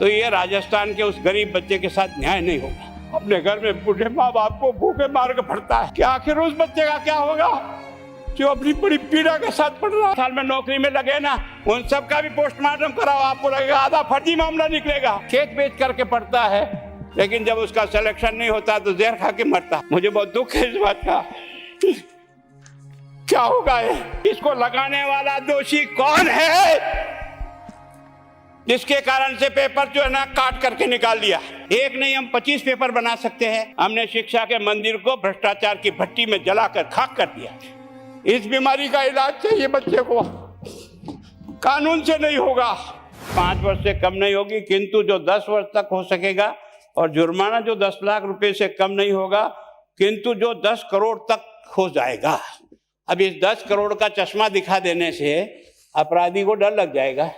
तो ये राजस्थान के उस गरीब बच्चे के साथ न्याय नहीं होगा। अपने घर में बूढ़े माँ बाप को भूखे मार के पढ़ता है, क्या आखिर उस बच्चे का क्या होगा जो अपनी बड़ी पीड़ा के साथ पढ़ रहा है। साल में नौकरी में लगे ना, उन सब का भी पोस्टमार्टम कराओ, आपको लगेगा आधा फर्जी मामला निकलेगा। खेत बेच करके पढ़ता है, लेकिन जब उसका सिलेक्शन नहीं होता तो जहर खा के मरता। मुझे बहुत दुख है इस बात का। क्या होगा इसको लगाने वाला दोषी कौन है, जिसके कारण से पेपर जो है ना काट करके निकाल दिया। एक नहीं, हम 25 पेपर बना सकते हैं। हमने शिक्षा के मंदिर को भ्रष्टाचार की भट्टी में जलाकर खाक कर दिया। इस बीमारी का इलाज चाहिए बच्चे को, कानून से नहीं होगा। 5 वर्ष से कम नहीं होगी, किंतु जो 10 वर्ष तक हो सकेगा, और जुर्माना जो 10 लाख रुपए से कम नहीं होगा, किंतु जो 10 करोड़ तक हो जाएगा। अब इस 10 करोड़ का चश्मा दिखा देने से अपराधी को डर लग जाएगा।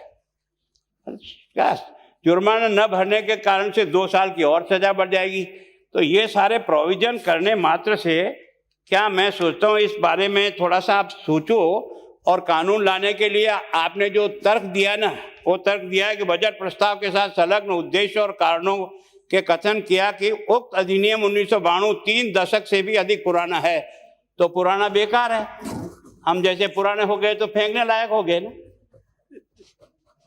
जुर्माना न भरने के कारण से 2 साल की और सजा बढ़ जाएगी। तो ये सारे प्रोविजन करने मात्र से क्या, मैं सोचता हूँ इस बारे में थोड़ा सा आप सोचो। और कानून लाने के लिए आपने जो तर्क दिया ना, वो तर्क दिया है कि बजट प्रस्ताव के साथ संलग्न उद्देश्य और कारणों के कथन किया कि उक्त अधिनियम 1992 3 दशक से भी अधिक पुराना है। तो पुराना बेकार है, हम जैसे पुराने हो गए तो फेंकने लायक हो गए ना।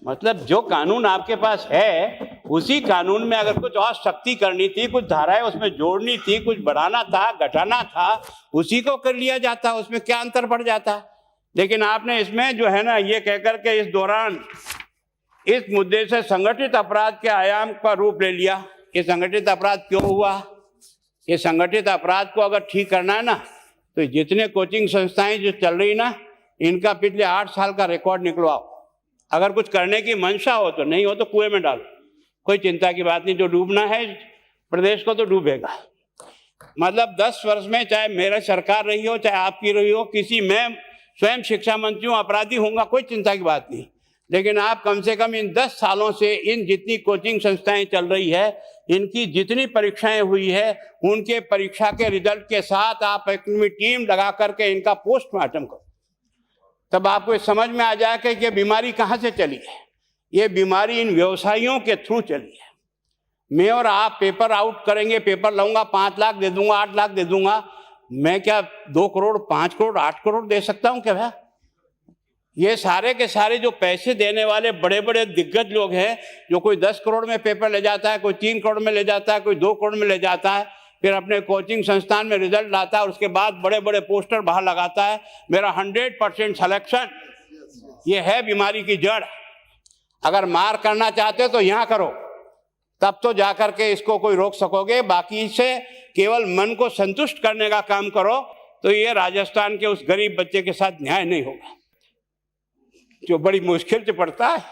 मतलब जो कानून आपके पास है, उसी कानून में अगर कुछ और सख्ती करनी थी, कुछ धाराएं उसमें जोड़नी थी, कुछ बढ़ाना था, घटाना था, उसी को कर लिया जाता, उसमें क्या अंतर पड़ जाता। लेकिन आपने इसमें जो है ना, ये कहकर के इस दौरान इस मुद्दे से संगठित अपराध के आयाम का रूप ले लिया। ये संगठित अपराध क्यों हुआ? ये संगठित अपराध को अगर ठीक करना है ना, तो जितने कोचिंग संस्थाएं जो चल रही ना, इनका पिछले 8 साल का रिकॉर्ड निकलवाओ। अगर कुछ करने की मंशा हो तो, नहीं हो तो कुएं में डालो, कोई चिंता की बात नहीं। जो डूबना है प्रदेश को तो डूबेगा। मतलब 10 वर्ष में, चाहे मेरा सरकार रही हो चाहे आपकी रही हो, किसी में स्वयं शिक्षा मंत्री हूँ, अपराधी होऊंगा, कोई चिंता की बात नहीं। लेकिन आप कम से कम इन 10 सालों से इन जितनी कोचिंग संस्थाएं चल रही है, इनकी जितनी परीक्षाएं हुई है, उनके परीक्षा के रिजल्ट के साथ आप अपनी टीम लगा करके इनका पोस्टमार्टम करो, तब आपको समझ में आ जाए कि ये बीमारी कहाँ से चली है। ये बीमारी इन व्यवसायियों के थ्रू चली है। मैं और आप पेपर आउट करेंगे, पेपर लाऊंगा, 5 लाख दे दूंगा, 8 लाख दे दूंगा। मैं क्या 2 करोड़, 5 करोड़, 8 करोड़ दे सकता हूँ क्या भाई? ये सारे के सारे जो पैसे देने वाले बड़े बड़े दिग्गज लोग हैं, जो कोई 10 करोड़ में पेपर ले जाता है, कोई 3 करोड़ में ले जाता है, कोई 2 करोड़ में ले जाता है, फिर अपने कोचिंग संस्थान में रिजल्ट लाता है, और उसके बाद बड़े बड़े पोस्टर बाहर लगाता है, मेरा 100% सिलेक्शन। ये है बीमारी की जड़। अगर मार करना चाहते हो तो यहाँ करो, तब तो जाकर के इसको कोई रोक सकोगे। बाकी से केवल मन को संतुष्ट करने का काम करो, तो ये राजस्थान के उस गरीब बच्चे के साथ न्याय नहीं होगा, जो बड़ी मुश्किल से पढ़ता है।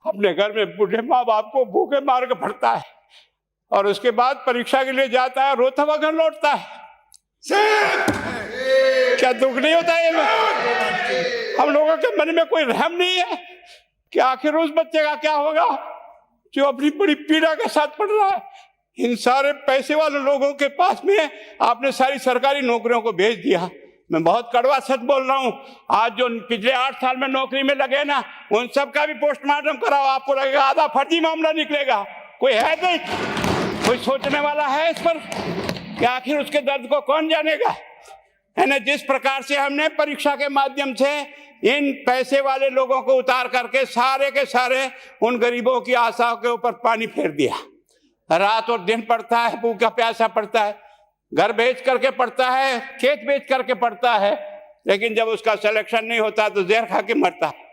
अपने घर में बूढ़े माँ बाप को भूखे मार के पढ़ता है, और उसके बाद परीक्षा के लिए जाता है, रोता हुआ घर लौटता है। क्या दुख नहीं होता है? हम लोगों के मन में कोई रहम नहीं है कि आखिर उस बच्चे का क्या होगा जो अपनी बड़ी पीड़ा के साथ पढ़ रहा है। इन सारे पैसे वाले लोगों के पास में आपने सारी सरकारी नौकरियों को भेज दिया। मैं बहुत कड़वा सच बोल रहा हूं। आज जो पिछले 8 साल में नौकरी में लगे ना, उन सब का भी पोस्टमार्टम कराओ, आपको लगेगा आधा फर्जी मामला निकलेगा। कोई है नहीं, कोई सोचने वाला है इस पर कि आखिर उसके दर्द को कौन जानेगा? है ना। जिस प्रकार से हमने परीक्षा के माध्यम से इन पैसे वाले लोगों को उतार करके सारे के सारे उन गरीबों की आशाओं के ऊपर पानी फेर दिया। रात और दिन पढ़ता है, भूखा प्यासा पढ़ता है, घर बेच करके पढ़ता है, खेत बेच करके पढ़ता है, लेकिन जब उसका सिलेक्शन नहीं होता तो जहर खा के मरता है।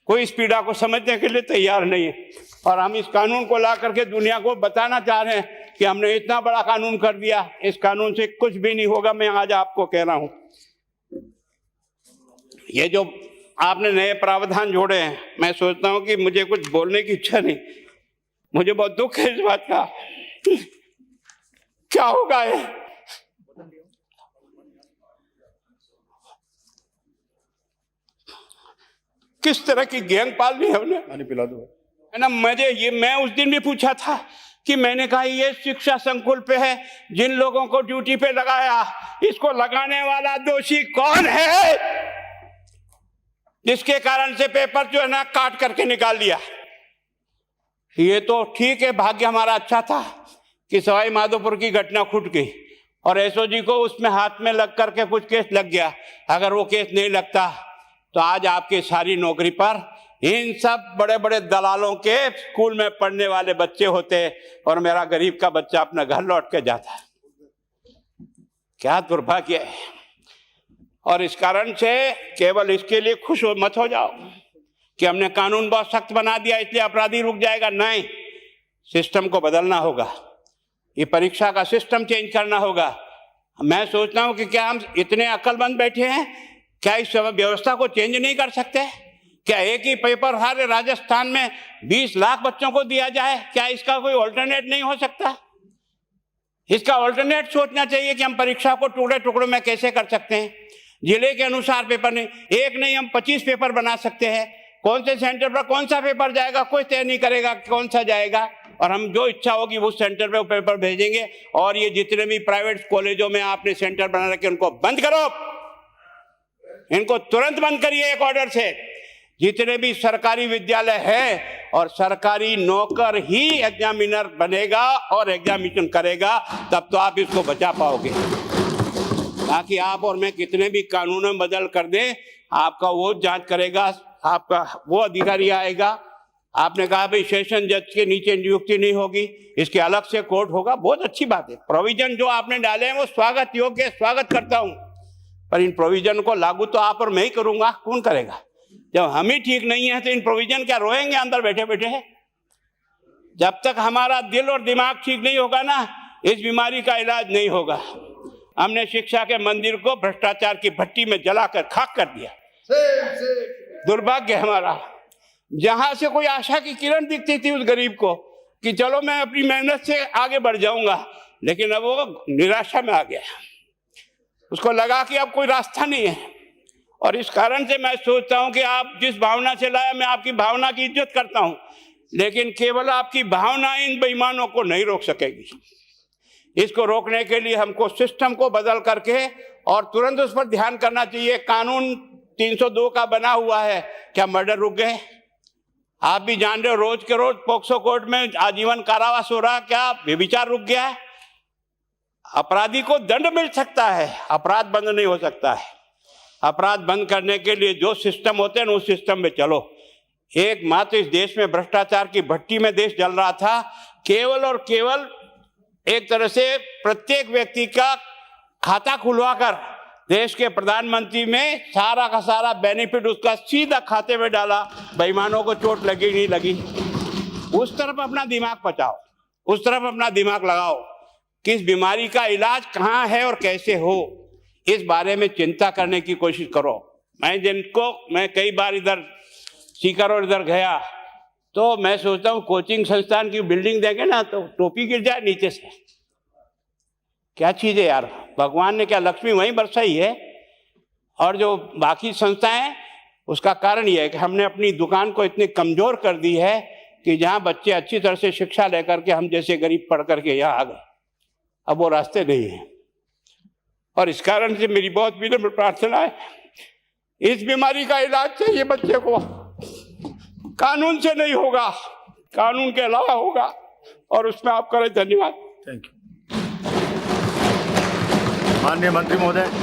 कोई इस पीड़ा को समझने के लिए तैयार नहीं है। और हम इस कानून को ला करके दुनिया को बताना चाह रहे हैं कि हमने इतना बड़ा कानून कर दिया, इस कानून से कुछ भी नहीं होगा। मैं आज आपको कह रहा हूं, ये जो आपने नए प्रावधान जोड़े हैं, मैं सोचता हूं कि मुझे कुछ बोलने की इच्छा नहीं, मुझे बहुत दुख है इस बात का। क्या होगा ये? किस तरह की गैंग पालनी है हमने? पानी पिला दो है ना। मैं उस दिन भी पूछा था कि मैंने कहा ये शिक्षा संकुल पे है, जिन लोगों को ड्यूटी पे लगाया, इसको लगाने वाला दोषी कौन है, जिसके कारण से पेपर जो है ना काट करके निकाल दिया। ये तो ठीक है, भाग्य हमारा अच्छा था कि सवाई माधोपुर की घटना खुट गई और एसओजी को उसमें हाथ में लग करके कुछ केस लग गया। अगर वो केस नहीं लगता तो आज आपकी सारी नौकरी पर इन सब बड़े बड़े दलालों के स्कूल में पढ़ने वाले बच्चे होते और मेरा गरीब का बच्चा अपना घर लौट के जाता। क्या दुर्भाग्य है। और इस कारण से केवल इसके लिए खुश मत हो जाओ कि हमने कानून बहुत सख्त बना दिया इसलिए अपराधी रुक जाएगा। नहीं, सिस्टम को बदलना होगा, ये परीक्षा का सिस्टम चेंज करना होगा। मैं सोचता हूं कि क्या हम इतने अक्लमंद बैठे हैं, क्या इस व्यवस्था को चेंज नहीं कर सकते? क्या एक ही पेपर हर राजस्थान में 20 लाख बच्चों को दिया जाए? क्या इसका कोई ऑल्टरनेट नहीं हो सकता? इसका ऑल्टरनेट सोचना चाहिए कि हम परीक्षा को टुकड़े टुकड़ों में कैसे कर सकते हैं। जिले के अनुसार पेपर नहीं, एक नहीं हम 25 पेपर बना सकते हैं। कौन से सेंटर पर कौन सा पेपर जाएगा कोई तय नहीं करेगा कौन सा जाएगा, और हम जो इच्छा होगी उस सेंटर पे वो पेपर भेजेंगे। और ये जितने भी प्राइवेट कॉलेजों में आपने सेंटर बना रखे उनको बंद करो, इनको तुरंत बंद करिए एक ऑर्डर से। जितने भी सरकारी विद्यालय है और सरकारी नौकर ही एग्जामिनर बनेगा और एग्जामिनेशन करेगा, तब तो आप इसको बचा पाओगे। ताकि आप और मैं कितने भी कानून में बदल कर दें, आपका वो जांच करेगा, आपका वो अधिकारी आएगा। आपने कहा भाई सेशन जज के नीचे नियुक्ति नहीं होगी, इसके अलग से कोर्ट होगा, बहुत अच्छी बात है। प्रोविजन जो आपने डाले हैं वो स्वागत योग्य, स्वागत करता हूं, पर इन प्रोविजन को लागू तो आप और मैं ही करूंगा, कौन करेगा? जब हम ही ठीक नहीं है तो इन प्रोविजन क्या रोएंगे अंदर बैठे बैठे? जब तक हमारा दिल और दिमाग ठीक नहीं होगा ना, इस बीमारी का इलाज नहीं होगा। हमने शिक्षा के मंदिर को भ्रष्टाचार की भट्टी में जलाकर खाक कर दिया। दुर्भाग्य हमारा, जहां से कोई आशा की किरण दिखती थी उस गरीब को कि चलो मैं अपनी मेहनत से आगे बढ़ जाऊंगा, लेकिन अब वो निराशा में आ गया। उसको लगा कि अब कोई रास्ता नहीं है। और इस कारण से मैं सोचता हूं कि आप जिस भावना से लाया, मैं आपकी भावना की इज्जत करता हूं, लेकिन केवल आपकी भावना इन बेईमानों को नहीं रोक सकेगी। इसको रोकने के लिए हमको सिस्टम को बदल करके और तुरंत उस पर ध्यान करना चाहिए। कानून 302 का बना हुआ है, क्या मर्डर रुक गए? आप भी जान रहे हो रोज के रोज पोक्सो कोर्ट में आजीवन कारावास हो रहा, क्या व्यभिचार रुक गया है? अपराधी को दंड मिल सकता है, अपराध बंद नहीं हो सकता है। अपराध बंद करने के लिए जो सिस्टम होते हैं उस सिस्टम में चलो। एकमात्र इस देश में भ्रष्टाचार की भट्टी में देश जल रहा था, केवल और केवल एक तरह से प्रत्येक व्यक्ति का खाता खुलवाकर देश के प्रधानमंत्री में सारा का सारा बेनिफिट उसका सीधा खाते में डाला। बेईमानों को चोट लगी नहीं लगी, उस तरफ अपना दिमाग बचाओ, उस तरफ अपना दिमाग लगाओ कि इस बीमारी का इलाज कहाँ है और कैसे हो, इस बारे में चिंता करने की कोशिश करो। मैं कई बार इधर सीकर और इधर गया तो मैं सोचता हूँ कोचिंग संस्थान की बिल्डिंग देंगे ना तो टोपी गिर जाए नीचे से। क्या चीज़ है यार, भगवान ने क्या लक्ष्मी वहीं बरसाई है। और जो बाकी संस्थाएं हैं उसका कारण यह है कि हमने अपनी दुकान को इतनी कमज़ोर कर दी है कि जहाँ बच्चे अच्छी तरह से शिक्षा लेकर के हम जैसे गरीब पढ़ करके यहाँ आ गए, अब वो रास्ते नहीं हैं। और इस कारण से मेरी बहुत विनम्र प्रार्थना है, इस बीमारी का इलाज चाहिए बच्चे को, कानून से नहीं होगा, कानून के अलावा होगा, और उसमें आप करें। धन्यवाद। Thank you. माननीय मंत्री महोदय।